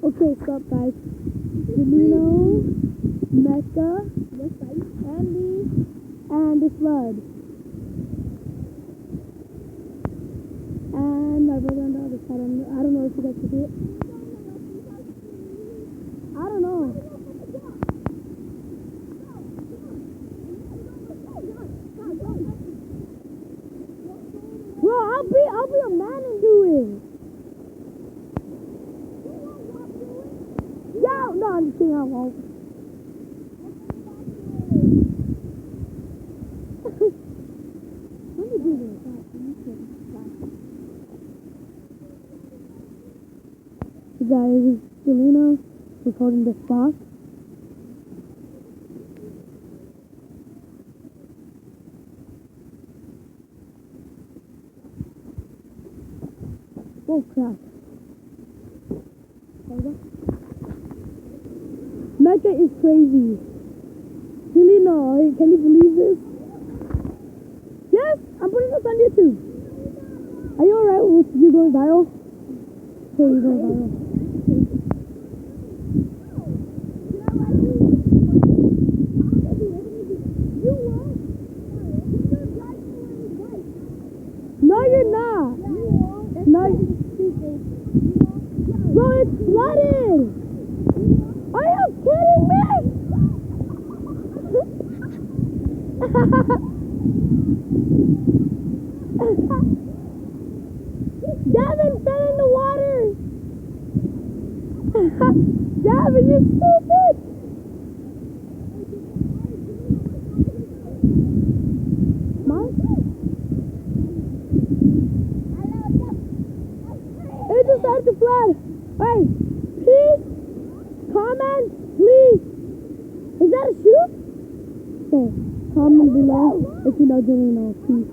Okay, stop, guys. Jelino, Mecca, Andy, and the flood. And my brother on the other side. I don't know if you guys can see it. I don't know. Bro, I'll be a man and do it. Yeah, no, I'm just kidding. I won't. Let me do this. You guys, this is Jelino recording this box. Oh crap. Mecca is crazy. Jelino, can you believe this? Yes, I'm putting this on YouTube. Are you alright with you going viral? Okay, you're going viral. No, you're not. No. Bro, it's flooded. Are you kidding me? Devin fell in the water. Devin, you're stupid. It just started to flood. Hey, please, comment, please. Is that a shoe? Okay, comment below if you know Jelino. Peace.